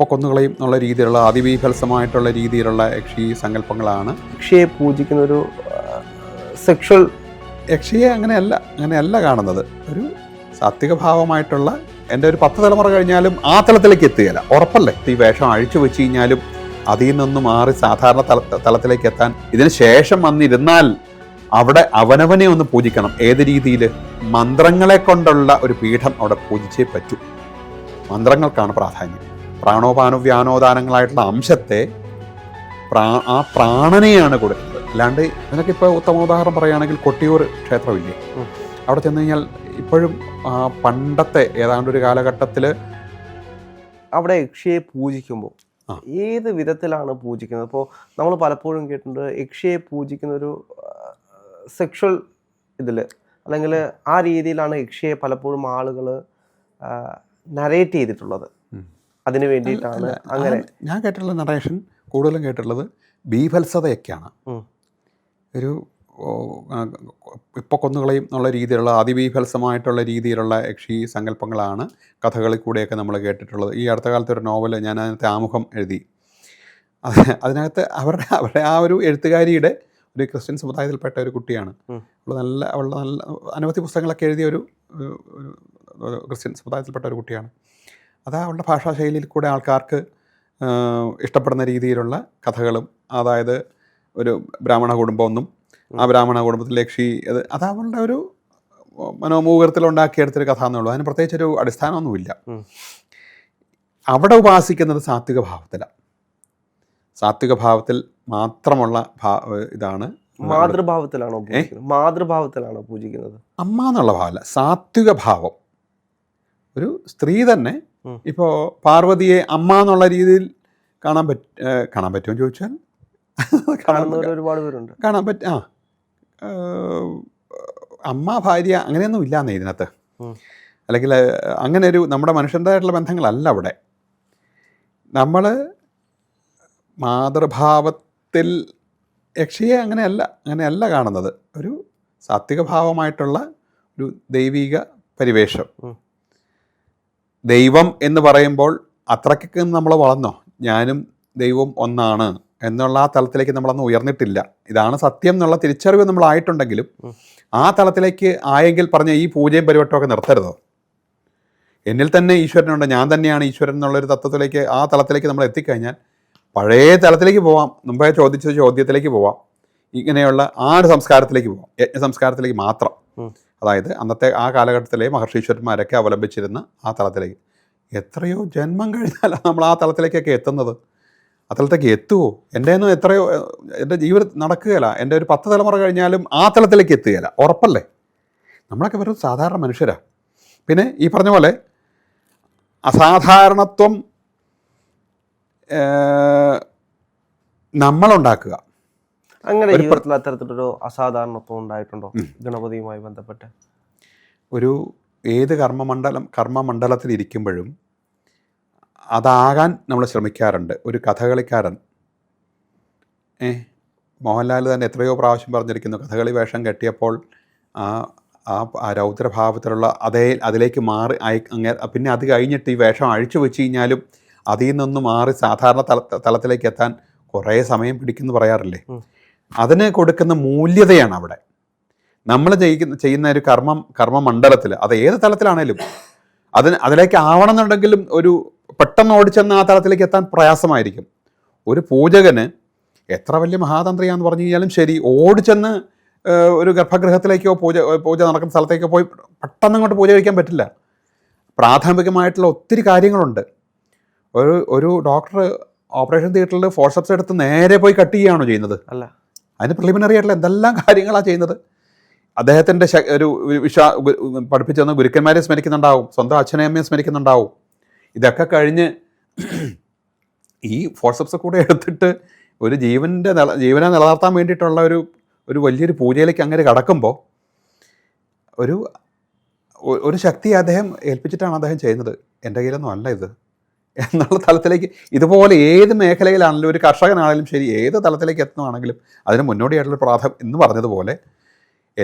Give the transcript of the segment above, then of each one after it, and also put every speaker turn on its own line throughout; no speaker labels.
ഇപ്പോൾ കൊന്നുകളയും എന്നുള്ള രീതിയിലുള്ള അതിവീഭത്സമായിട്ടുള്ള രീതിയിലുള്ള യക്ഷി സങ്കല്പങ്ങളാണ്.
യക്ഷിയെ പൂജിക്കുന്ന ഒരു സെക്ഷൽ
യക്ഷിയെ അങ്ങനെയല്ല കാണുന്നത്. ഒരു സാത്വിക ഭാവമായിട്ടുള്ള എൻ്റെ ഒരു 10 തലമുറ കഴിഞ്ഞാലും ആ തലത്തിലേക്ക് എത്തുകയില്ല, ഉറപ്പല്ലേ. ഈ വേഷം അഴിച്ചു വെച്ച് കഴിഞ്ഞാലും അതിൽ നിന്ന് മാറി സാധാരണ തലത്തിലേക്ക് എത്താൻ ഇതിന് ശേഷം വന്നിരുന്നാൽ അവിടെ അവനവനെ ഒന്ന് പൂജിക്കണം. ഏത് രീതിയിൽ? മന്ത്രങ്ങളെ കൊണ്ടുള്ള ഒരു പീഠം അവിടെ പൂജിച്ചേ പറ്റൂ. മന്ത്രങ്ങൾക്കാണ് പ്രാധാന്യം. പ്രാണോപാനുവ്യാനോദാനങ്ങളായിട്ടുള്ള അംശത്തെ ആ പ്രാണനെയാണ് കൊടുക്കുന്നത്. അല്ലാണ്ട് ഇതിനൊക്കെ ഇപ്പോൾ ഉത്തമ ഉദാഹരണം പറയുകയാണെങ്കിൽ കൊട്ടിയൂർ ക്ഷേത്രമില്ലേ, അവിടെ ചെന്ന് കഴിഞ്ഞാൽ ഇപ്പോഴും പണ്ടത്തെ ഏതാണ്ട് ഒരു കാലഘട്ടത്തിൽ
അവിടെ യക്ഷിയെ പൂജിക്കുമ്പോൾ ഏത് വിധത്തിലാണ് പൂജിക്കുന്നത്? ഇപ്പോൾ നമ്മൾ പലപ്പോഴും കേട്ടിട്ടുണ്ട് യക്ഷിയെ പൂജിക്കുന്ന ഒരു സെക്ഷൽ ഇതിൽ, അല്ലെങ്കിൽ ആ രീതിയിലാണ് യക്ഷിയെ പലപ്പോഴും ആളുകൾ നരേറ്റ് ചെയ്തിട്ടുള്ളത്. അതിന് വേണ്ടിയിട്ടാണ് അങ്ങനെ.
ഞാൻ കേട്ടിട്ടുള്ള നറേഷൻ കൂടുതലും കേട്ടിട്ടുള്ളത് ബീഭത്സതയൊക്കെയാണ്. ഒരു ഇപ്പോൾ കൊന്നുകളയും എന്നുള്ള രീതിയിലുള്ള അതിബീഭത്സമായിട്ടുള്ള രീതിയിലുള്ള യക്ഷി സങ്കല്പങ്ങളാണ് കഥകളിൽ കൂടെയൊക്കെ നമ്മൾ കേട്ടിട്ടുള്ളത്. ഈ അടുത്ത കാലത്ത് ഒരു നോവൽ ഞാൻ അതിനകത്ത് ആമുഖം എഴുതി. അതിനകത്ത് അവരുടെ ആ ഒരു എഴുത്തുകാരിയുടെ ഒരു ക്രിസ്ത്യൻ സമുദായത്തിൽപ്പെട്ട ഒരു കുട്ടിയാണ്. അവളുടെ നല്ല അനവധി പുസ്തകങ്ങളൊക്കെ എഴുതിയ ഒരു ക്രിസ്ത്യൻ സമുദായത്തിൽപ്പെട്ട ഒരു കുട്ടിയാണ്. അത് അവളുടെ ഭാഷാശൈലിയിൽ കൂടെ ആൾക്കാർക്ക് ഇഷ്ടപ്പെടുന്ന രീതിയിലുള്ള കഥകളും, അതായത് ഒരു ബ്രാഹ്മണ കുടുംബമൊന്നും ആ ബ്രാഹ്മണ കുടുംബത്തിലെ യക്ഷി അത് അവളുടെ ഒരു മനോമുഖത്തിലുണ്ടാക്കിയെടുത്തൊരു കഥ എന്നുള്ളൂ. അതിന് പ്രത്യേകിച്ചൊരു അടിസ്ഥാനമൊന്നുമില്ല. അവിടെ ഉപാസിക്കുന്നത് സാത്വിക ഭാവത്തിലാണ്. സാത്വിക ഭാവത്തിൽ മാത്രമുള്ള ഇതാണ്.
മാതൃഭാവത്തിലാണോ പൂജിക്കുന്നത്?
അമ്മ എന്നുള്ള ഭാവമല്ല, സാത്വിക ഭാവം. ഒരു സ്ത്രീ തന്നെ ഇപ്പോൾ പാർവതിയെ അമ്മ എന്നുള്ള രീതിയിൽ കാണാൻ പറ്റുമെന്ന് ചോദിച്ചാൽ
ഒരുപാട് പേരുണ്ട്.
കാണാൻ പറ്റും. അമ്മ ഭാര്യ അങ്ങനെയൊന്നും ഇല്ലാന്നേ ഇതിനകത്ത്. അല്ലെങ്കിൽ അങ്ങനെ ഒരു നമ്മുടെ മനുഷ്യൻ്റെതായിട്ടുള്ള ബന്ധങ്ങളല്ല അവിടെ. നമ്മൾ മാതൃഭാവത്തിൽ യക്ഷിയെ അങ്ങനെയല്ല കാണുന്നത്. ഒരു സാത്വിക ഭാവമായിട്ടുള്ള ഒരു ദൈവിക പരിവേഷം. ദൈവം എന്ന് പറയുമ്പോൾ അത്രയ്ക്കൊക്കെ നമ്മൾ വളർന്നോ? ഞാനും ദൈവവും ഒന്നാണ് എന്നുള്ള ആ തലത്തിലേക്ക് നമ്മളൊന്നും ഉയർന്നിട്ടില്ല. ഇതാണ് സത്യം എന്നുള്ള തിരിച്ചറിവ് നമ്മളായിട്ടുണ്ടെങ്കിലും ആ തലത്തിലേക്ക് ആയെങ്കിൽ പറഞ്ഞ ഈ പൂജയും പരിവട്ടമൊക്കെ നിർത്തരുതോ? എന്നിൽ തന്നെ ഈശ്വരനുണ്ട്, ഞാൻ തന്നെയാണ് ഈശ്വരൻ എന്നുള്ളൊരു തത്വത്തിലേക്ക്, ആ തലത്തിലേക്ക് നമ്മൾ എത്തിക്കഴിഞ്ഞാൽ പഴയ തലത്തിലേക്ക് പോവാം. മുമ്പേ ചോദിച്ച ചോദ്യത്തിലേക്ക് പോവാം. ഇങ്ങനെയുള്ള ആ ഒരു സംസ്കാരത്തിലേക്ക് പോവാം, യജ്ഞ സംസ്കാരത്തിലേക്ക് മാത്രം. അതായത് അന്നത്തെ ആ കാലഘട്ടത്തിലെ മഹർഷീശ്വരന്മാരൊക്കെ അവലംബിച്ചിരുന്ന ആ തലത്തിലേക്ക്. എത്രയോ ജന്മം കഴിഞ്ഞാലാണ് നമ്മൾ ആ തലത്തിലേക്കൊക്കെ എത്തുന്നത്. ആ തലത്തേക്ക് എത്തുമോ? എൻ്റെയൊന്നും എൻ്റെ ജീവിതം നടക്കുകയില്ല. എൻ്റെ ഒരു 10 തലമുറ കഴിഞ്ഞാലും ആ തലത്തിലേക്ക് എത്തുകയില്ല, ഉറപ്പല്ലേ. നമ്മളൊക്കെ വെറും സാധാരണ മനുഷ്യരാണ്. പിന്നെ ഈ പറഞ്ഞ പോലെ അസാധാരണത്വം നമ്മളുണ്ടാക്കുക.
അങ്ങനെ ജീവിതത്തിൽ അത്തരത്തിലൊരു അസാധാരണത്വം ഉണ്ടായിട്ടുണ്ടോ ഗണപതിയുമായി ബന്ധപ്പെട്ട്?
ഒരു ഏത് കർമ്മമണ്ഡലത്തിൽ ഇരിക്കുമ്പോഴും അതാകാൻ നമ്മൾ ശ്രമിക്കാറുണ്ട്. ഒരു കഥകളിക്കാരൻ, മോഹൻലാൽ തന്നെ എത്രയോ പ്രാവശ്യം പറഞ്ഞിരിക്കുന്നു, കഥകളി വേഷം കെട്ടിയപ്പോൾ ആ രൗദ്രഭാവത്തിലുള്ള അതിലേക്ക് മാറി പിന്നെ അത് കഴിഞ്ഞിട്ട് ഈ വേഷം അഴിച്ചു വെച്ച് കഴിഞ്ഞാലും അതിൽ നിന്ന് മാറി സാധാരണ തലത്തിലേക്ക് എത്താൻ കുറേ സമയം പിടിക്കുമെന്ന് പറയാറില്ലേ? അതിന് കൊടുക്കുന്ന മൂല്യതയാണ് അവിടെ. നമ്മൾ ചെയ്യുന്ന ഒരു കർമ്മമണ്ഡലത്തിൽ, അത് ഏത് തലത്തിലാണേലും അതിലേക്ക് ആവണമെന്നുണ്ടെങ്കിലും ഒരു പെട്ടെന്ന് ഓടിച്ചെന്ന് ആ തലത്തിലേക്ക് എത്താൻ പ്രയാസമായിരിക്കും. ഒരു പൂജകന് എത്ര വലിയ മഹാതന്ത്രിയാന്ന് പറഞ്ഞു കഴിഞ്ഞാലും ശരി, ഓടിച്ചെന്ന് ഒരു ഗർഭഗൃഹത്തിലേക്കോ പൂജ നടക്കുന്ന സ്ഥലത്തേക്കോ പോയി പെട്ടെന്ന് അങ്ങോട്ട് പൂജ കഴിക്കാൻ പറ്റില്ല. പ്രാഥമികമായിട്ടുള്ള ഒത്തിരി കാര്യങ്ങളുണ്ട്. ഒരു ഡോക്ടർ ഓപ്പറേഷൻ തിയേറ്ററിൽ ഫോർസെപ്സ് എടുത്ത് നേരെ പോയി കട്ട് ചെയ്യുകയാണോ ചെയ്യുന്നത്? അല്ല. അതിന് പ്രിലിമിനറി ആയിട്ടുള്ള എന്തെല്ലാം കാര്യങ്ങളാണ് ചെയ്യുന്നത്. അദ്ദേഹത്തിൻ്റെ ഒരു പഠിപ്പിച്ചു തന്ന ഗുരുക്കന്മാരെ സ്മരിക്കുന്നുണ്ടാവും, സ്വന്തം അച്ഛനമ്മയെ സ്മരിക്കുന്നുണ്ടാവും. ഇതൊക്കെ കഴിഞ്ഞ് ഈ ഫോർസെപ്സ് കൂടെ എടുത്തിട്ട് ഒരു ജീവനെ നിലനിർത്താൻ വേണ്ടിയിട്ടുള്ള ഒരു വലിയൊരു പൂജയിലേക്ക് അങ്ങനെ കടക്കുമ്പോൾ ഒരു ശക്തി അദ്ദേഹം ഏൽപ്പിച്ചിട്ടാണ് അദ്ദേഹം ചെയ്യുന്നത്. എൻ്റെ കയ്യിലൊന്നും അല്ല ഇത് എന്നുള്ള തലത്തിലേക്ക്, ഇതുപോലെ ഏത് മേഖലയിലാണെങ്കിലും ഒരു കർഷകനാണെങ്കിലും ശരി, ഏത് തലത്തിലേക്ക് എത്തുന്നതാണെങ്കിലും അതിന് മുന്നോടിയായിട്ടുള്ള പ്രാധാന്യം എന്ന് പറഞ്ഞതുപോലെ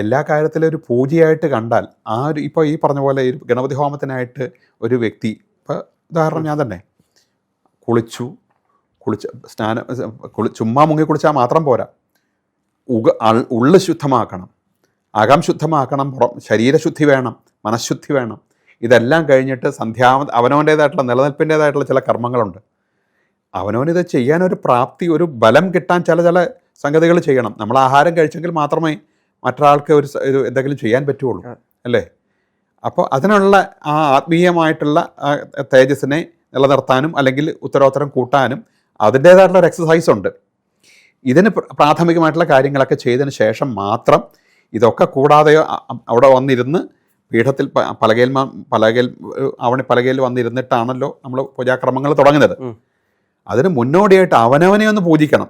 എല്ലാ കാര്യത്തിലും ഒരു പൂജയായിട്ട് കണ്ടാൽ ഇപ്പോൾ ഈ പറഞ്ഞ പോലെ ഒരു ഗണപതി ഹോമത്തിനായിട്ട് ഒരു വ്യക്തി, ഇപ്പോൾ ഉദാഹരണം ഞാൻ തന്നെ ചുമ്മാ മുങ്ങി കുളിച്ചാൽ മാത്രം പോരാ. ഉള്ളു ശുദ്ധമാക്കണം, അകം ശുദ്ധമാക്കണം, ശരീരശുദ്ധി വേണം, മനഃശുദ്ധി വേണം. ഇതെല്ലാം കഴിഞ്ഞിട്ട് അവനവൻ്റേതായിട്ടുള്ള നിലനിൽപ്പിൻ്റേതായിട്ടുള്ള ചില കർമ്മങ്ങളുണ്ട്. അവനവനിത് ചെയ്യാനൊരു പ്രാപ്തി, ഒരു ബലം കിട്ടാൻ ചില സംഗതികൾ ചെയ്യണം. നമ്മൾ ആഹാരം കഴിച്ചെങ്കിൽ മാത്രമേ മറ്റൊരാൾക്ക് ഒരു എന്തെങ്കിലും ചെയ്യാൻ പറ്റുള്ളൂ, അല്ലേ? അപ്പോൾ അതിനുള്ള ആ ആത്മീയമായിട്ടുള്ള തേജസ്സിനെ നിലനിർത്താനും അല്ലെങ്കിൽ ഉത്തരോത്തരം കൂട്ടാനും അതിൻ്റേതായിട്ടുള്ളൊരു എക്സസൈസ് ഉണ്ട്. ഇതിന് പ്രാഥമികമായിട്ടുള്ള കാര്യങ്ങളൊക്കെ ചെയ്തതിന് ശേഷം മാത്രം, ഇതൊക്കെ കൂടാതെ അവിടെ വന്നിരുന്ന് പീഠത്തിൽ പലകയിൽ വന്നിരുന്നിട്ടാണല്ലോ നമ്മൾ പൂജാക്രമങ്ങൾ തുടങ്ങുന്നത്. അതിന് മുന്നോടിയായിട്ട് അവനവനെ ഒന്ന് പൂജിക്കണം.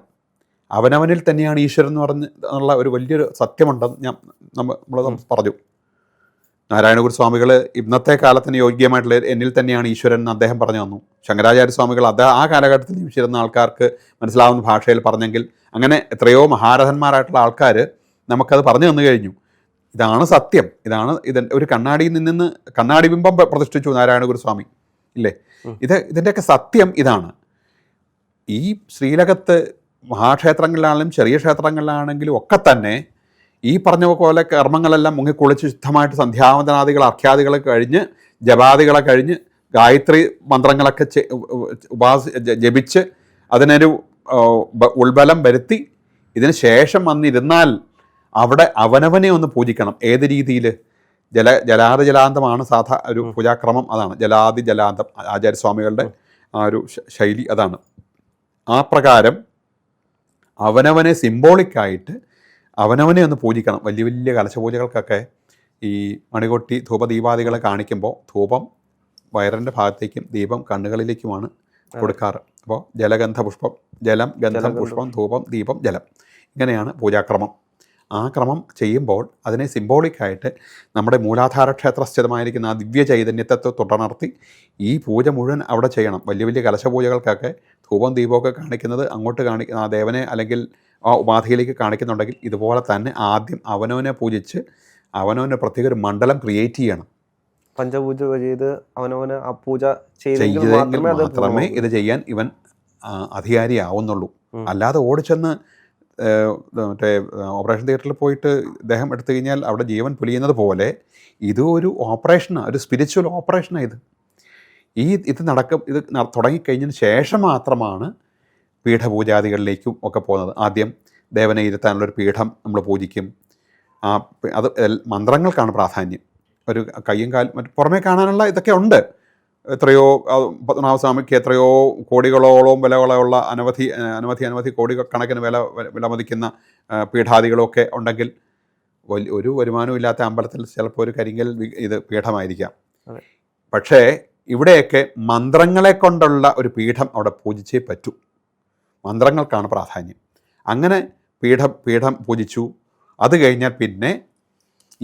അവനവനിൽ തന്നെയാണ് ഈശ്വരൻ എന്ന് എന്നുള്ള ഒരു വലിയൊരു സത്യമുണ്ടെന്ന് നമ്മൾ പറഞ്ഞു. നാരായണഗുരു സ്വാമികൾ ഇന്നത്തെ കാലത്തിന് യോഗ്യമായിട്ടുള്ള എന്നിൽ തന്നെയാണ് ഈശ്വരൻ എന്ന് അദ്ദേഹം പറഞ്ഞു തന്നു. ശങ്കരാചാര്യ സ്വാമികൾ ആ കാലഘട്ടത്തിൽ ജീവിച്ചിരുന്ന ആൾക്കാർക്ക് മനസ്സിലാവുന്ന ഭാഷയിൽ പറഞ്ഞെങ്കിൽ, അങ്ങനെ എത്രയോ മഹാരഥന്മാരായിട്ടുള്ള ആൾക്കാർ നമുക്കത് പറഞ്ഞു തന്നു കഴിഞ്ഞു. ഇതാണ് സത്യം. ഒരു കണ്ണാടിയിൽ നിന്ന് കണ്ണാടി ബിംബം പ്രതിഷ്ഠിച്ചു നാരായണഗുരു സ്വാമി, ഇല്ലേ? ഇതിൻ്റെയൊക്കെ സത്യം ഇതാണ്. ഈ ശ്രീലകത്ത് മഹാക്ഷേത്രങ്ങളിലാണെങ്കിലും ചെറിയ ക്ഷേത്രങ്ങളിലാണെങ്കിലും ഒക്കെ തന്നെ ഈ പറഞ്ഞ പോലെ കർമ്മങ്ങളെല്ലാം മുങ്ങിക്കുളിച്ച് ശുദ്ധമായിട്ട് സന്ധ്യാവന്തനാദികൾ അർഘ്യാദികളെ കഴിഞ്ഞ് ജപാദികളെ കഴിഞ്ഞ് ഗായത്രി മന്ത്രങ്ങളൊക്കെ ജപിച്ച് അതിനൊരു ഉൾബലം വരുത്തി ഇതിന് ശേഷം വന്നിരുന്നാൽ അവിടെ അവനവനെ ഒന്ന് പൂജിക്കണം. ഏത് രീതിയിൽ? ജലാതി ജലാന്തമാണ് ഒരു പൂജാക്രമം. അതാണ് ജലാതി ജലാന്തം. ആചാര്യസ്വാമികളുടെ ആ ഒരു ശൈലി അതാണ്. ആ പ്രകാരം അവനവനെ സിംബോളിക്കായിട്ട് അവനവനെ ഒന്ന് പൂജിക്കണം. വലിയ വലിയ കലശപൂജകൾക്കൊക്കെ ഈ മണികൊട്ടി ധൂപദീപാദികളെ കാണിക്കുമ്പോൾ ധൂപം വയറിൻ്റെ ഭാഗത്തേക്കും ദീപം കണ്ണുകളിലേക്കുമാണ് കൊടുക്കാറ്. അപ്പോൾ ജലഗന്ധ പുഷ്പം, ജലം ഗന്ധം പുഷ്പം, ധൂപം ദീപം ജലം, ഇങ്ങനെയാണ് പൂജാക്രമം. ആ ക്രമം ചെയ്യുമ്പോൾ അതിനെ സിംബോളിക്കായിട്ട് നമ്മുടെ മൂലാധാര ക്ഷേത്രസ്ഥിതമായിരിക്കുന്ന ആ ദിവ്യ ചൈതന്യത്തെ തുടർത്തി ഈ പൂജ മുഴുവൻ അവിടെ ചെയ്യണം. വലിയ വലിയ കലശപൂജകൾക്കൊക്കെ ധൂപം ദീപമൊക്കെ കാണിക്കുന്നത് അങ്ങോട്ട് ആ ദേവനെ അല്ലെങ്കിൽ ആ ഉപാധിയിലേക്ക് കാണിക്കുന്നുണ്ടെങ്കിൽ ഇതുപോലെ തന്നെ ആദ്യം അവനവനെ പൂജിച്ച് അവനവനെ പ്രത്യേക ഒരു മണ്ഡലം ക്രിയേറ്റ് ചെയ്യണം.
പഞ്ചപൂജ ചെയ്ത് അവനവന് ആ പൂജ
ചെയ്തെങ്കിൽ മാത്രമേ ഇത് ചെയ്യാൻ ഇവൻ അധികാരിയാവുന്നുള്ളൂ. അല്ലാതെ ഓടിച്ചെന്ന് മറ്റേ ഓപ്പറേഷൻ തിയേറ്ററിൽ പോയിട്ട് ദേഹം എടുത്തു കഴിഞ്ഞാൽ അവിടെ ജീവൻ പൊലിയുന്നത് പോലെ ഇത് ഒരു ഓപ്പറേഷനാണ്, ഒരു സ്പിരിച്വൽ ഓപ്പറേഷനാണ് ഇത് തുടങ്ങിക്കഴിഞ്ഞതിന് ശേഷം മാത്രമാണ് പീഠപൂജാദികളിലേക്കും ഒക്കെ പോകുന്നത്. ആദ്യം ദേവനെ ഇരുത്താനുള്ളൊരു പീഠം നമ്മൾ പൂജിക്കും. അത് മന്ത്രങ്ങൾക്കാണ് പ്രാധാന്യം. ഒരു കയ്യും കാലും മറ്റു പുറമേ കാണാനുള്ള ഇതൊക്കെ ഉണ്ട്. എത്രയോ പത്മനാഭസ്വാമിക്ക് എത്രയോ കോടികളോളം വിലകളുള്ള അനവധി കോടിക്കണക്കിന് വില മതിക്കുന്ന പീഠാദികളൊക്കെ ഉണ്ടെങ്കിൽ ഒരു വരുമാനവും ഇല്ലാത്ത അമ്പലത്തിൽ ചിലപ്പോൾ ഒരു കരിങ്കൽ ഇത് പീഠമായിരിക്കാം. പക്ഷേ ഇവിടെയൊക്കെ മന്ത്രങ്ങളെ കൊണ്ടുള്ള ഒരു പീഠം അവിടെ പൂജിച്ചേ പറ്റൂ. മന്ത്രങ്ങൾക്കാണ് പ്രാധാന്യം. അങ്ങനെ പീഠം പൂജിച്ചു. അത് കഴിഞ്ഞാൽ പിന്നെ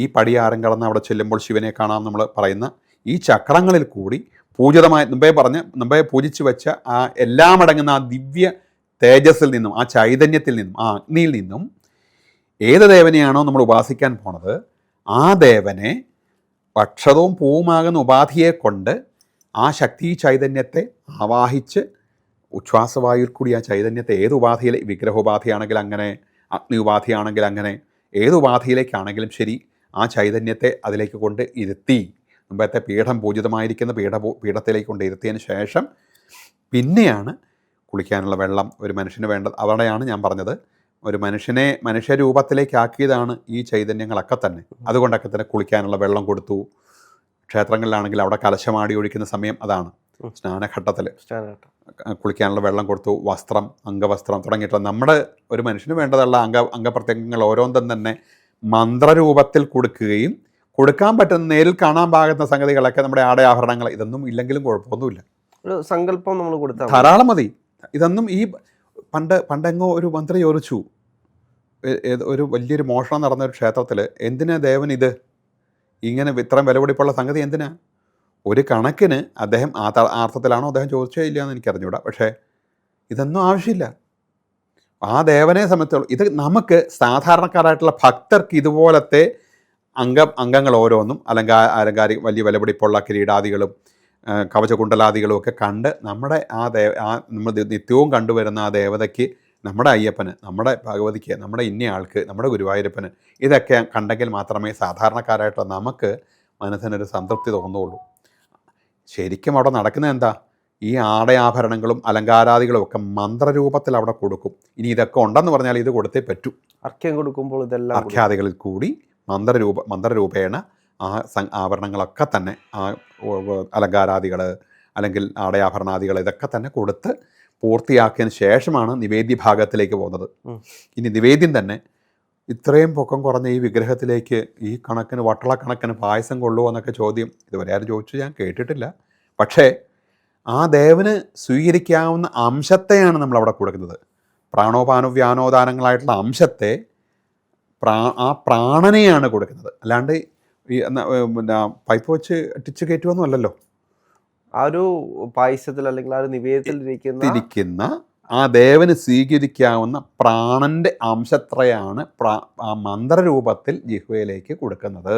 ഈ പടിയാരം കടന്ന് അവിടെ ചെല്ലുമ്പോൾ ശിവനെ കാണാം നമ്മൾ പറയുന്ന ഈ ചക്രങ്ങളിൽ കൂടി പൂജിതമായ മുമ്പേ പൂജിച്ചു വെച്ച ആ എല്ലാം അടങ്ങുന്ന ആ ദിവ്യ തേജസ്സിൽ നിന്നും ആ ചൈതന്യത്തിൽ നിന്നും ആ അഗ്നിയിൽ നിന്നും ഏത് ദേവനെയാണോ നമ്മൾ ഉപാസിക്കാൻ പോണത് ആ ദേവനെ അക്ഷതവും പൂവുമാകുന്ന ഉപാധിയെ കൊണ്ട് ആ ശക്തി ചൈതന്യത്തെ ആവാഹിച്ച് ഉച്ഛ്വാസവായുവിൽ കൂടി ആ ചൈതന്യത്തെ ഏത് ഉപാധിയിൽ, വിഗ്രഹോപാധിയാണെങ്കിൽ അങ്ങനെ, അഗ്നി ഉപാധിയാണെങ്കിൽ അങ്ങനെ, ഏത് ഉപാധിയിലേക്കാണെങ്കിലും ശരി ആ ചൈതന്യത്തെ അതിലേക്ക് കൊണ്ട് ഇരുത്തി മുമ്പത്തെ പീഠം പൂജിതമായിരിക്കുന്ന പീഠത്തിലേക്ക് കൊണ്ട് ഇരുത്തിയതിന് ശേഷം പിന്നെയാണ് കുളിക്കാനുള്ള വെള്ളം ഒരു മനുഷ്യന് വേണ്ടത്. അവിടെയാണ് ഞാൻ പറഞ്ഞത് ഒരു മനുഷ്യരൂപത്തിലേക്കാക്കിയതാണ് ഈ ചൈതന്യങ്ങളൊക്കെ തന്നെ. അതുകൊണ്ടൊക്കെ തന്നെ കുളിക്കാനുള്ള വെള്ളം കൊടുത്തു. ക്ഷേത്രങ്ങളിലാണെങ്കിൽ അവിടെ കലശമാടി ഒഴിക്കുന്ന സമയം അതാണ്, സ്നാനഘട്ടത്തിൽ കുളിക്കാനുള്ള വെള്ളം കൊടുത്തു. വസ്ത്രം, അംഗവസ്ത്രം തുടങ്ങിയിട്ടുള്ള നമ്മുടെ ഒരു മനുഷ്യന് വേണ്ടതുള്ള അംഗപ്രത്യംഗങ്ങൾ ഓരോന്നും തന്നെ മന്ത്രരൂപത്തിൽ കൊടുക്കുകയും കൊടുക്കാൻ പറ്റുന്ന നേരിൽ കാണാൻ പാകുന്ന സംഗതികളൊക്കെ നമ്മുടെ ആടയാഭരണങ്ങൾ ഇതൊന്നും ഇല്ലെങ്കിലും കുഴപ്പമൊന്നുമില്ല.
ഒരു സങ്കല്പം നമ്മൾ കൊടുത്താൽ
ധാരാളം മതി. ഇതൊന്നും ഈ പണ്ടെങ്ങോ ഒരു മന്ത്രി ചോദിച്ചു, ഒരു വലിയൊരു മോഷണം നടന്ന ഒരു ക്ഷേത്രത്തിൽ, എന്തിനാ ദേവൻ ഇത് ഇങ്ങനെ ഇത്രയും വിലപിടിപ്പുള്ള സംഗതി എന്തിനാ? ഒരു കണക്കിന് അദ്ദേഹം അർത്ഥത്തിലാണോ അദ്ദേഹം ചോദിച്ചേ ഇല്ല എന്ന് എനിക്കറിഞ്ഞൂടാ. പക്ഷേ ഇതൊന്നും ആവശ്യമില്ല. ആ ദേവനെ സംബന്ധിച്ചോളം ഇത് നമുക്ക് സാധാരണക്കാരായിട്ടുള്ള ഭക്തർക്ക് ഇതുപോലത്തെ അംഗങ്ങൾ ഓരോന്നും അലങ്കാരിക വലിയ വിലപിടിപ്പുള്ള കിരീടാദികളും കവചകുണ്ടലാദികളും ഒക്കെ കണ്ട് നമ്മുടെ നമ്മൾ നിത്യവും കണ്ടുവരുന്ന ആ ദേവതയ്ക്ക്, നമ്മുടെ അയ്യപ്പന്, നമ്മുടെ ഭഗവതിക്ക്, നമ്മുടെ ഇന്നയാൾക്ക്, നമ്മുടെ ഗുരുവായൂരപ്പന് ഇതൊക്കെ കണ്ടെങ്കിൽ മാത്രമേ സാധാരണക്കാരായിട്ടുള്ള നമുക്ക് മനസ്സിനൊരു സംതൃപ്തി തോന്നുള്ളൂ. ശരിക്കും അവിടെ നടക്കുന്നത് എന്താ? ഈ ആടയാഭരണങ്ങളും അലങ്കാരാദികളും ഒക്കെ മന്ത്രരൂപത്തിൽ അവിടെ കൊടുക്കും. ഇനി ഇതൊക്കെ ഉണ്ടെന്ന് പറഞ്ഞാൽ ഇത് കൊടുത്തേ പറ്റൂ.
അർഘ്യം കൊടുക്കുമ്പോൾ ഇതെല്ലാം
അർഘ്യാദികളിൽ കൂടി മന്ത്രരൂപേണ ആ ആഭരണങ്ങളൊക്കെ തന്നെ, ആ അലങ്കാരാദികൾ അല്ലെങ്കിൽ ആടയാഭരണാദികൾ ഇതൊക്കെ തന്നെ കൊടുത്ത് പൂർത്തിയാക്കിയതിന് ശേഷമാണ് നിവേദ്യ ഭാഗത്തിലേക്ക് പോകുന്നത്. ഇനി നിവേദ്യം തന്നെ ഇത്രയും പൊക്കം കുറഞ്ഞ ഈ വിഗ്രഹത്തിലേക്ക് ഈ കണക്കിന് വട്ടളക്കണക്കിന് പായസം കൊള്ളുമോ എന്നൊക്കെ ചോദ്യം ഇതുവരെ ആരും ചോദിച്ചു ഞാൻ കേട്ടിട്ടില്ല. പക്ഷേ ആ ദേവന് സ്വീകരിക്കാവുന്ന അംശത്തെയാണ് നമ്മളവിടെ കൊടുക്കുന്നത്. പ്രാണോപാനുവ്യാനോദാനങ്ങളായിട്ടുള്ള അംശത്തെ, ആ പ്രാണനെയാണ് കൊടുക്കുന്നത്. അല്ലാണ്ട് ഈ പിന്നെ പൈപ്പ് വെച്ച് ടിച്ച് കയറ്റുമൊന്നും അല്ലല്ലോ.
ആ ഒരു പായസത്തിൽ അല്ലെങ്കിൽ ആ ഒരു നിവേദ്യത്തിൽ ഇരിക്കുന്ന
ആ ദേവന് സ്വീകരിക്കാവുന്ന പ്രാണന്റെ അംശത്രയാണ് ആ മന്ത്രരൂപത്തിൽ ജിഹ്വയിലേക്ക് കൊടുക്കുന്നത്.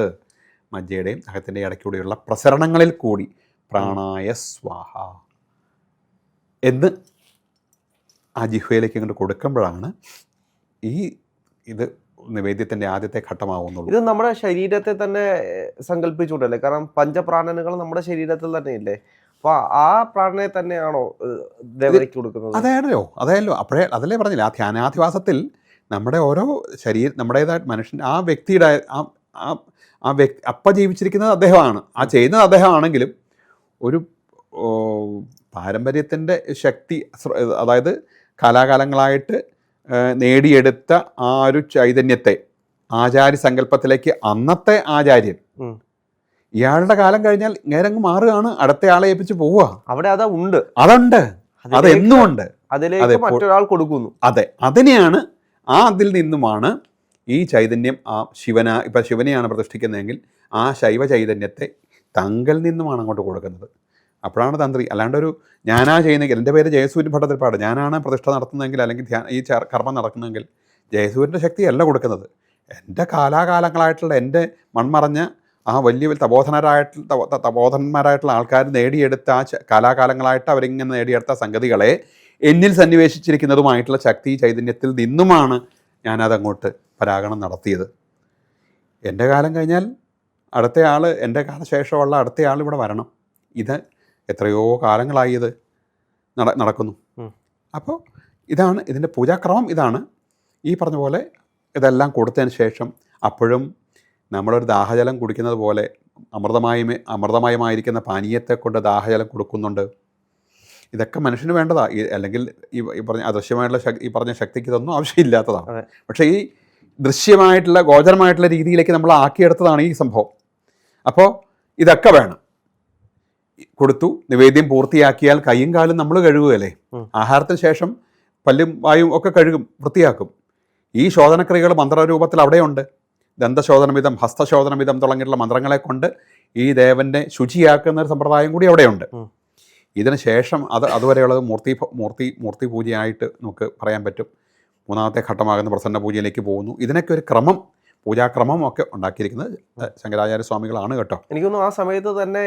മജ്ജയുടെയും നഖത്തിൻ്റെ ഇടയ്ക്കൂടെയുള്ള പ്രസരണങ്ങളിൽ കൂടി പ്രാണായ സ്വാഹ എന്ന് ആ ജിഹ്വയിലേക്ക് ഇങ്ങോട്ട് കൊടുക്കുമ്പോഴാണ് ഇത് നിവേദ്യത്തിൻ്റെ ആദ്യത്തെ ഘട്ടമാവുന്നുള്ളൂ.
ഇത് നമ്മുടെ ശരീരത്തെ തന്നെ സങ്കല്പിച്ചുകൊണ്ടല്ലേ? കാരണം പഞ്ചപ്രാണനുകൾ നമ്മുടെ ശരീരത്തിൽ തന്നെ ഇല്ലേ? അപ്പൊ ആ പ്രാണനെ തന്നെയാണോ ദേവതയ്ക്ക് കൊടുക്കുന്നത്?
അതായല്ലോ അതല്ലേ പറഞ്ഞില്ല, ആ ധ്യാനാധിവാസത്തിൽ നമ്മുടെ ഓരോ നമ്മുടേതായിട്ട് മനുഷ്യൻ ആ വ്യക്തിയുടെ ആ വ്യക്തി അപ്പം ജീവിച്ചിരിക്കുന്നത് അദ്ദേഹമാണ്, ആ ചെയ്യുന്നത് അദ്ദേഹമാണെങ്കിലും ഒരു പാരമ്പര്യത്തിൻ്റെ ശക്തി, അതായത് കാലാകാലങ്ങളായിട്ട് നേടിയെടുത്ത ആ ഒരു ചൈതന്യത്തെ ആചാര്യ സങ്കല്പത്തിലേക്ക് അന്നത്തെ ആചാര്യൻ, ഇയാളുടെ കാലം കഴിഞ്ഞാൽ നേരങ്ങ് മാറുകയാണ്, അടുത്ത ആളെ ഏൽപ്പിച്ച് പോവുക.
അവിടെ അതുണ്ട്,
അതെന്നും ഉണ്ട്,
അതിലേക്ക് മറ്റൊരാൾ കൊടുക്കുന്നു.
അതെ, അതിനെയാണ് അതിൽ നിന്നുമാണ് ഈ ചൈതന്യം ഇപ്പം ശിവനെയാണ് പ്രതിഷ്ഠിക്കുന്നതെങ്കിൽ ആ ശൈവ ചൈതന്യത്തെ തങ്കിൽ നിന്നുമാണ് അങ്ങോട്ട് കൊടുക്കുന്നത്. അപ്പോഴാണ് തന്ത്രി. അല്ലാണ്ടൊരു ഞാനാ ചെയ്യുന്നെങ്കിൽ, എൻ്റെ പേര് ജയസൂര്യൻ ഭട്ടതിരിപ്പാട്, ഞാനാണ് പ്രതിഷ്ഠ നടത്തുന്നതെങ്കിൽ അല്ലെങ്കിൽ ഈ കർമ്മം നടക്കുന്നതെങ്കിൽ ജയസൂര്യൻ്റെ ശക്തിയല്ല കൊടുക്കുന്നത്. എൻ്റെ കാലാകാലങ്ങളായിട്ടുള്ള എൻ്റെ മൺമറഞ്ഞ ആ വലിയ തപോധന്മാരായിട്ടുള്ള ആൾക്കാർ നേടിയെടുത്ത ആ കാലാകാലങ്ങളായിട്ട് അവരിങ്ങനെ നേടിയെടുത്ത സംഗതികളെ എന്നിൽ സന്നിവേശിച്ചിരിക്കുന്നതുമായിട്ടുള്ള ശക്തി ചൈതന്യത്തിൽ നിന്നുമാണ് ഞാനതങ്ങോട്ട് പരാഗണം നടത്തിയത്. എൻ്റെ കാലം കഴിഞ്ഞാൽ അടുത്ത ആൾ, എൻ്റെ കാലശേഷമുള്ള അടുത്ത ആൾ ഇവിടെ വരണം. ഇത് എത്രയോ കാലങ്ങളായി ഇത് നടക്കുന്നു. അപ്പോൾ ഇതാണ് ഇതിൻ്റെ പൂജാക്രമം. ഇതാണ് ഈ പറഞ്ഞ പോലെ ഇതെല്ലാം കൊടുത്തതിന് ശേഷം അപ്പോഴും നമ്മളൊരു ദാഹജലം കുടിക്കുന്നത് പോലെ അമൃതമയമായിരിക്കുന്ന പാനീയത്തെ കൊണ്ട് ദാഹജലം കൊടുക്കുന്നുണ്ട്. ഇതൊക്കെ മനുഷ്യന് വേണ്ടതാ. അല്ലെങ്കിൽ ഈ പറഞ്ഞ അദൃശ്യമായിട്ടുള്ള ഈ പറഞ്ഞ ശക്തിക്ക് ഇതൊന്നും ആവശ്യമില്ലാത്തതാണ്. പക്ഷേ ഈ ദൃശ്യമായിട്ടുള്ള ഗോചരമായിട്ടുള്ള രീതിയിലേക്ക് നമ്മൾ ആക്കിയെടുത്തതാണ് ഈ സംഭവം. അപ്പോൾ ഇതൊക്കെ വേണം. കൊടുത്തു, നിവേദ്യം പൂർത്തിയാക്കിയാൽ കൈയും കാലും നമ്മൾ കഴുകുകയല്ലേ. ആഹാരത്തിന് ശേഷം പല്ലും വായും ഒക്കെ കഴുകും, വൃത്തിയാക്കും. ഈ ശോധനക്രിയകൾ മന്ത്രരൂപത്തിൽ അവിടെയുണ്ട്. ദന്തശോധനമിതം, ഹസ്തശോധനമിതം തുടങ്ങിയിട്ടുള്ള മന്ത്രങ്ങളെ കൊണ്ട് ഈ ദേവൻ്റെ ശുചിയാക്കുന്ന ഒരു സമ്പ്രദായം കൂടി അവിടെയുണ്ട്. ഇതിന് ശേഷം അതുവരെയുള്ളത് മൂർത്തി പൂജയായിട്ട് നമുക്ക് പറയാൻ പറ്റും. മൂന്നാമത്തെ ഘട്ടമാകുന്ന പ്രസന്ന പൂജയിലേക്ക് പോകുന്നു. ഇതിനൊക്കെ ഒരു ക്രമം, പൂജാക്രമം ഒക്കെ ഉണ്ടാക്കിയിരിക്കുന്നത് ശങ്കരാചാര്യ സ്വാമികളാണ് കേട്ടോ.
എനിക്കൊന്നും ആ സമയത്ത് തന്നെ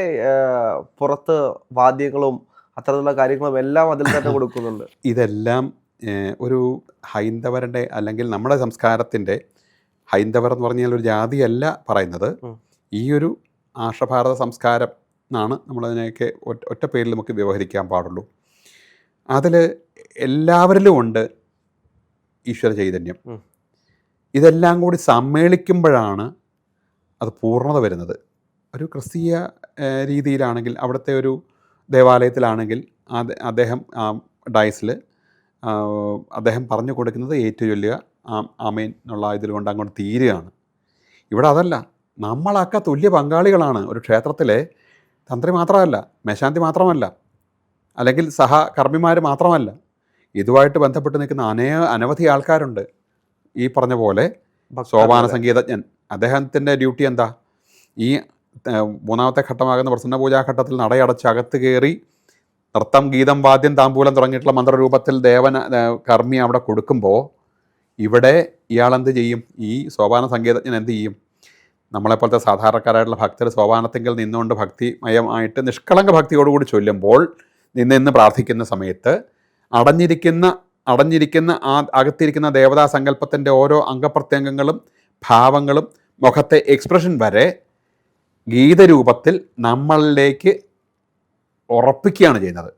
പുറത്ത് വാദ്യങ്ങളും അത്തരത്തിലുള്ള കാര്യങ്ങളും എല്ലാം അതിൽ തന്നെ കൊടുക്കുന്നുണ്ട്.
ഇതെല്ലാം ഒരു ഹൈന്ദവരുടെ അല്ലെങ്കിൽ നമ്മുടെ സംസ്കാരത്തിൻ്റെ, ഹൈന്ദവർ എന്ന് പറഞ്ഞാൽ ഒരു ജാതിയല്ല പറയുന്നത്, ഈ ഒരു ആർഷഭാരത സംസ്കാരം എന്നാണ് നമ്മളതിനെയൊക്കെ ഒറ്റ പേരിൽ നമുക്ക് വ്യവഹരിക്കാൻ പാടുള്ളൂ. അതിൽ എല്ലാവരിലും ഉണ്ട് ഈശ്വര ചൈതന്യം. ഇതെല്ലാം കൂടി സമ്മേളിക്കുമ്പോഴാണ് അത് പൂർണ്ണത വരുന്നത്. ഒരു ക്രിസ്തീയ രീതിയിലാണെങ്കിൽ, അവിടുത്തെ ഒരു ദേവാലയത്തിലാണെങ്കിൽ അദ്ദേഹം ഡയസിൽ അദ്ദേഹം പറഞ്ഞു കൊടുക്കുന്നത് ഏറ്റുചൊല്ലുക, ആമേൻ എന്നുള്ള ഇതിലുകൊണ്ട് അങ്ങോട്ട് തീരുകയാണ്. ഇവിടെ അതല്ല, നമ്മളൊക്കെ തുല്യ പങ്കാളികളാണ്. ഒരു ക്ഷേത്രത്തിലെ തന്ത്രി മാത്രമല്ല, മേശാന്തി മാത്രമല്ല, അല്ലെങ്കിൽ സഹകർമ്മിമാർ മാത്രമല്ല, ഇതുമായിട്ട് ബന്ധപ്പെട്ട് നിൽക്കുന്ന അനവധി ആൾക്കാരുണ്ട്. ഈ പറഞ്ഞ പോലെ സോപാന സംഗീതജ്ഞൻ, അദ്ദേഹത്തിൻ്റെ ഡ്യൂട്ടി എന്താ? ഈ മൂന്നാമത്തെ ഘട്ടമാകുന്ന പ്രസന്ന പൂജാഘട്ടത്തിൽ നടയടച്ച് അകത്ത് കയറി നൃത്തം, ഗീതം, വാദ്യം, താമ്പൂലം തുടങ്ങിയിട്ടുള്ള മന്ത്രരൂപത്തിൽ കർമ്മി അവിടെ കൊടുക്കുമ്പോൾ ഇവിടെ ഇയാളെന്ത് ചെയ്യും? ഈ സോപാന സംഗീതജ്ഞൻ എന്ത് ചെയ്യും? നമ്മളെപ്പോലത്തെ സാധാരണക്കാരായിട്ടുള്ള ഭക്തർ സോപാനത്തെങ്കിൽ നിന്നുകൊണ്ട് ഭക്തിമയമായിട്ട് നിഷ്കളങ്ക ഭക്തിയോടുകൂടി ചൊല്ലുമ്പോൾ നിന്ന് പ്രാർത്ഥിക്കുന്ന സമയത്ത് അടഞ്ഞിരിക്കുന്ന ആ അകത്തിരിക്കുന്ന ദേവതാ സങ്കല്പത്തിൻ്റെ ഓരോ അംഗപ്രത്യംഗങ്ങളും ഭാവങ്ങളും മുഖത്തെ എക്സ്പ്രഷൻ വരെ ഗീതരൂപത്തിൽ നമ്മളിലേക്ക് ഉറപ്പിക്കുകയാണ് ചെയ്യുന്നത്.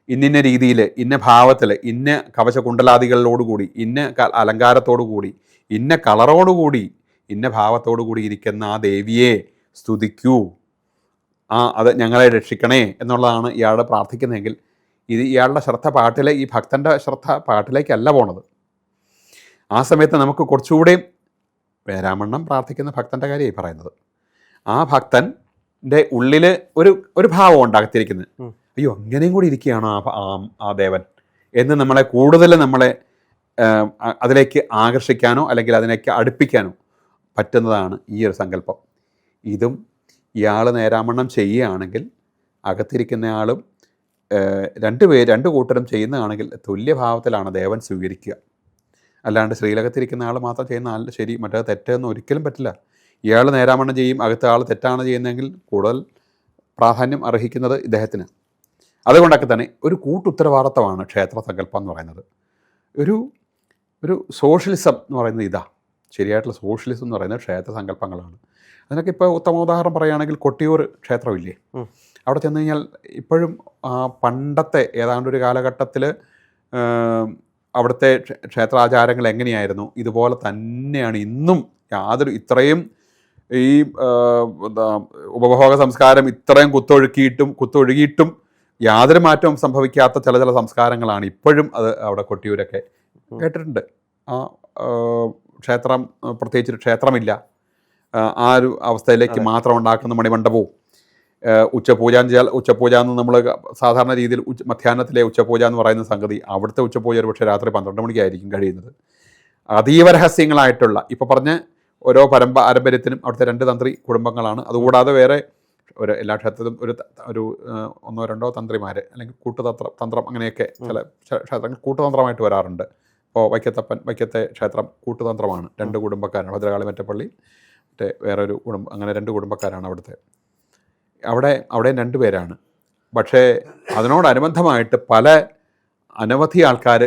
ഇന്ന രീതിയിൽ, ഇന്ന ഭാവത്തിൽ, ഇന്ന കവചകുണ്ടലാദികളോടുകൂടി, ഇന്ന അലങ്കാരത്തോടുകൂടി, ഇന്ന കളറോടുകൂടി, ഇന്ന ഭാവത്തോടുകൂടി ഇരിക്കുന്ന ആ ദേവിയെ സ്തുതിക്കൂ, അത് ഞങ്ങളെ രക്ഷിക്കണേ എന്നുള്ളതാണ് ഇയാൾ പ്രാർത്ഥിക്കുന്നതെങ്കിൽ ഇയാളുടെ ശ്രദ്ധ ഈ ഭക്തൻ്റെ ശ്രദ്ധ പാട്ടിലേക്കല്ല പോണത്. ആ സമയത്ത് നമുക്ക് കുറച്ചുകൂടെയും വേരാമണ്ണം പ്രാർത്ഥിക്കുന്ന ഭക്തൻ്റെ കാര്യമായി പറയുന്നത്. ആ ഭക്തൻ്റെ ഉള്ളിൽ ഒരു ഭാവം ഉണ്ടാകത്തിരിക്കുന്നത്, അയ്യോ അങ്ങനെയും കൂടി ഇരിക്കുകയാണോ ആ ദേവൻ എന്ന് നമ്മളെ അതിലേക്ക് ആകർഷിക്കാനോ അല്ലെങ്കിൽ അതിലേക്ക് അടുപ്പിക്കാനോ പറ്റുന്നതാണ് ഈ ഒരു സങ്കല്പം. ഇതും ഇയാൾ നേരാമണ്ണം ചെയ്യുകയാണെങ്കിൽ അകത്തിരിക്കുന്നയാളും രണ്ട് കൂട്ടരും ചെയ്യുന്നതാണെങ്കിൽ തുല്യഭാവത്തിലാണ് ദേവൻ സ്വീകരിക്കുക. അല്ലാണ്ട് ശ്രീലകത്തിരിക്കുന്ന ആൾ മാത്രം ചെയ്യുന്ന ആൾ ശരി മറ്റേത് തെറ്റെന്ന് ഒരിക്കലും പറ്റില്ല. ഇയാൾ നേരാമണ്ണം ചെയ്യും, അകത്തെ ആൾ തെറ്റാണ് ചെയ്യുന്നതെങ്കിൽ കൂടുതൽ പ്രാധാന്യം അർഹിക്കുന്നത് ഇദ്ദേഹത്തിന്. അതുകൊണ്ടൊക്കെ തന്നെ ഒരു കൂട്ടുത്തരവാദിത്തമാണ് ക്ഷേത്ര സങ്കല്പം എന്ന് പറയുന്നത്. ഒരു സോഷ്യലിസം എന്ന് പറയുന്നത് ശരിയായിട്ടുള്ള സോഷ്യലിസം എന്ന് പറയുന്നത് ക്ഷേത്ര സങ്കല്പങ്ങളാണ്. അതിനൊക്കെ ഇപ്പോൾ ഉത്തമ ഉദാഹരണം പറയുകയാണെങ്കിൽ കൊട്ടിയൂർ ക്ഷേത്രമില്ലേ, അവിടെ ചെന്ന് കഴിഞ്ഞാൽ ഇപ്പോഴും പണ്ടത്തെ ഏതാണ്ടൊരു കാലഘട്ടത്തിൽ അവിടുത്തെ ക്ഷേത്രാചാരങ്ങൾ എങ്ങനെയായിരുന്നു ഇതുപോലെ തന്നെയാണ് ഇന്നും. ഇത്രയും ഈ ഉപഭോഗ സംസ്കാരം ഇത്രയും കുത്തൊഴുകിയിട്ടും യാതൊരു മാറ്റവും സംഭവിക്കാത്ത ചില സംസ്കാരങ്ങളാണ് ഇപ്പോഴും അത് അവിടെ കൊട്ടിയൂരൊക്കെ കേട്ടിട്ടുണ്ട്. ക്ഷേത്രം പ്രത്യേകിച്ചൊരു ക്ഷേത്രമില്ല, ആ ഒരു അവസ്ഥയിലേക്ക് മാത്രം ഉണ്ടാക്കുന്ന മണിമണ്ഡപവും ഉച്ചപൂജ എന്ന് നമ്മൾ സാധാരണ രീതിയിൽ മധ്യാഹ്നത്തിലെ ഉച്ചപൂജ എന്ന് പറയുന്ന സംഗതി, അവിടുത്തെ ഉച്ചപൂജ ഒരു പക്ഷേ രാത്രി 12 മണിക്കായിരിക്കും കഴിയുന്നത്. അതീവ രഹസ്യങ്ങളായിട്ടുള്ള ഇപ്പോൾ പറഞ്ഞ ഓരോ പാരമ്പര്യത്തിനും അവിടുത്തെ 2 തന്ത്രി കുടുംബങ്ങളാണ്. അതുകൂടാതെ വേറെ എല്ലാ ക്ഷേത്രത്തിലും ഒരു 1-2 തന്ത്രിമാർ അല്ലെങ്കിൽ തന്ത്രം അങ്ങനെയൊക്കെ ചില ക്ഷേത്രങ്ങൾ കൂട്ടുതന്ത്രമായിട്ട് വരാറുണ്ട്. ഇപ്പോൾ വൈക്കത്തെ ക്ഷേത്രം കൂട്ടുതന്ത്രമാണ്, 2 കുടുംബക്കാരാണ്, ഭദ്രകാളി മറ്റപ്പള്ളി വേറൊരു അങ്ങനെ 2 കുടുംബക്കാരാണ് അവിടുത്തെ. അവിടെയും 2 പേരാണ്. പക്ഷേ അതിനോടനുബന്ധമായിട്ട് അനവധി ആൾക്കാർ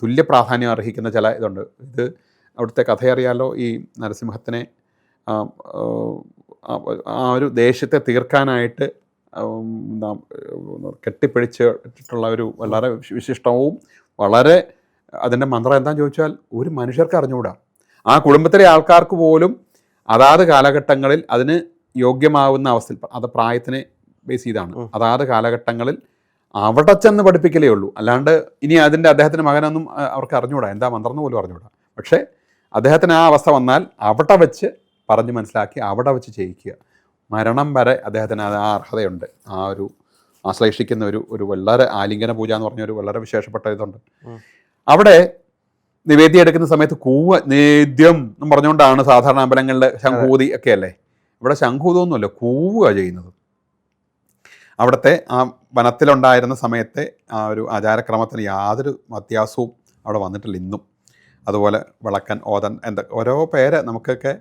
തുല്യ പ്രാധാന്യം അർഹിക്കുന്ന ചില ഇതുണ്ട്. ഇത് അവിടുത്തെ കഥയറിയാലോ, ഈ നരസിംഹത്തിനെ ആ ഒരു ദേഷ്യത്തെ തീർക്കാനായിട്ട് കെട്ടിപ്പിടിച്ചിട്ടുള്ള ഒരു വളരെ വിശിഷ്ടവും വളരെ അതിൻ്റെ മന്ത്രം എന്താണെന്ന് ചോദിച്ചാൽ ഒരു മനുഷ്യർക്ക് അറിഞ്ഞുകൂടാ. ആ കുടുംബത്തിലെ ആൾക്കാർക്ക് പോലും അതാത് കാലഘട്ടങ്ങളിൽ അതിന് യോഗ്യമാവുന്ന അവസ്ഥയിൽ, അത് പ്രായത്തിനെ ബേസ് ചെയ്താണ്, അതാത് കാലഘട്ടങ്ങളിൽ അവിടെ ചെന്ന് പഠിപ്പിക്കലേ ഉള്ളൂ. അല്ലാണ്ട് ഇനി അദ്ദേഹത്തിൻ്റെ മകനൊന്നും അവർക്ക് അറിഞ്ഞുകൂടാ, എന്താ മന്ത്രം എന്ന് പോലും അറിഞ്ഞുകൂടാ. പക്ഷേ അദ്ദേഹത്തിന് ആ അവസ്ഥ വന്നാൽ അവിടെ വെച്ച് പറഞ്ഞ് മനസ്സിലാക്കി അവിടെ വെച്ച് ചെയ്യിക്കുക. മരണം വരെ അദ്ദേഹത്തിന് ആ അർഹതയുണ്ട്. ആശ്ലേഷിക്കുന്ന ഒരു വളരെ ആലിംഗന പൂജ എന്ന് പറഞ്ഞൊരു വളരെ വിശേഷപ്പെട്ട ഇതുണ്ട്. അവിടെ നിവേദ്യം എടുക്കുന്ന സമയത്ത് നേദ്യം എന്ന് പറഞ്ഞുകൊണ്ടാണ് സാധാരണ അമ്പലങ്ങളിൽ ശംഖൂതി ഒക്കെ അല്ലേ. ഇവിടെ ശംഖൂതൊന്നുമല്ല, കൂവുക ചെയ്യുന്നത്. അവിടുത്തെ ആ വനത്തിലുണ്ടായിരുന്ന സമയത്തെ ആ ഒരു ആചാരക്രമത്തിന് യാതൊരു വ്യത്യാസവും അവിടെ വന്നിട്ടില്ല ഇന്നും. അതുപോലെ വിളക്കൻ, ഓതൻ, ഓരോ പേര് നമുക്കൊക്കെ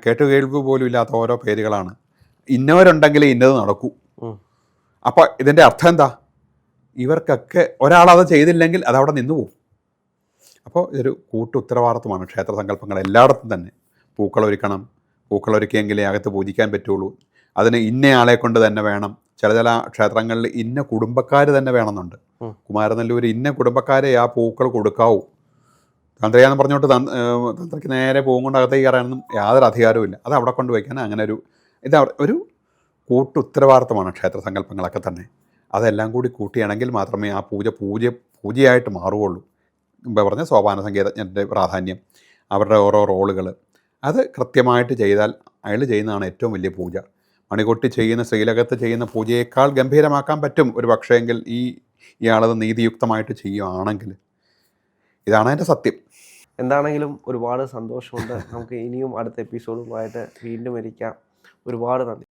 കേട്ടുകേൾവി പോലും ഇല്ലാത്ത ഓരോ പേരുകളാണ്. ഇന്നവരുണ്ടെങ്കിൽ ഇന്നത് നടക്കൂ. അപ്പോൾ ഇതിൻ്റെ അർത്ഥം എന്താ? ഇവർക്കൊക്കെ ഒരാളത് ചെയ്തില്ലെങ്കിൽ അതവിടെ നിന്നു പോകും. അപ്പോൾ ഇതൊരു ഉത്തരവാദിത്വമാണ് ക്ഷേത്ര സങ്കല്പങ്ങൾ എല്ലായിടത്തും തന്നെ. പൂക്കളൊരുക്കിയെങ്കിലേ അകത്ത് പൂജിക്കാൻ പറ്റുള്ളൂ. അതിന് ഇന്നയാളെ കൊണ്ട് തന്നെ വേണം. ചില ക്ഷേത്രങ്ങളിൽ ഇന്ന കുടുംബക്കാർ തന്നെ വേണമെന്നുണ്ട്. കുമാരനെല്ലൂർ ഇന്ന കുടുംബക്കാരെ ആ പൂക്കൾ കൊടുക്കാവൂ. തന്ത്രിയാന്ന് പറഞ്ഞുകൊണ്ട് തന്ത്രിക്ക് നേരെ പോകും കൊണ്ട് അകത്തേക്ക് കയറാനൊന്നും യാതൊരു അധികാരവും ഇല്ല. അത് അവിടെ കൊണ്ട് വയ്ക്കാൻ അങ്ങനെ ഒരു ഉത്തരവാദിത്വമാണ് ക്ഷേത്ര സങ്കല്പങ്ങളൊക്കെ തന്നെ. അതെല്ലാം കൂടി കൂട്ടിയാണെങ്കിൽ മാത്രമേ ആ പൂജയായിട്ട് മാറുകയുള്ളൂ. മുമ്പ് പറഞ്ഞ സോപാന സംഗീതജ്ഞൻ്റെ പ്രാധാന്യം, അവരുടെ ഓരോ റോളുകൾ, അത് കൃത്യമായിട്ട് ചെയ്താൽ അയാൾ ചെയ്യുന്നതാണ് ഏറ്റവും വലിയ പൂജ. മണികൊട്ടി ചെയ്യുന്ന, ശ്രീലകത്ത് ചെയ്യുന്ന പൂജയേക്കാൾ ഗംഭീരമാക്കാൻ പറ്റും ഒരു പക്ഷേങ്കിൽ ഇയാളത് നീതിയുക്തമായിട്ട് ചെയ്യുകയാണെങ്കിൽ. ഇതാണ് അതിൻ്റെ സത്യം.
എന്താണെങ്കിലും ഒരുപാട് സന്തോഷമുണ്ട്. നമുക്ക് ഇനിയും അടുത്ത എപ്പിസോഡുമായിട്ട് വീണ്ടും ഇരിക്കാം. ഒരുപാട് നന്ദി.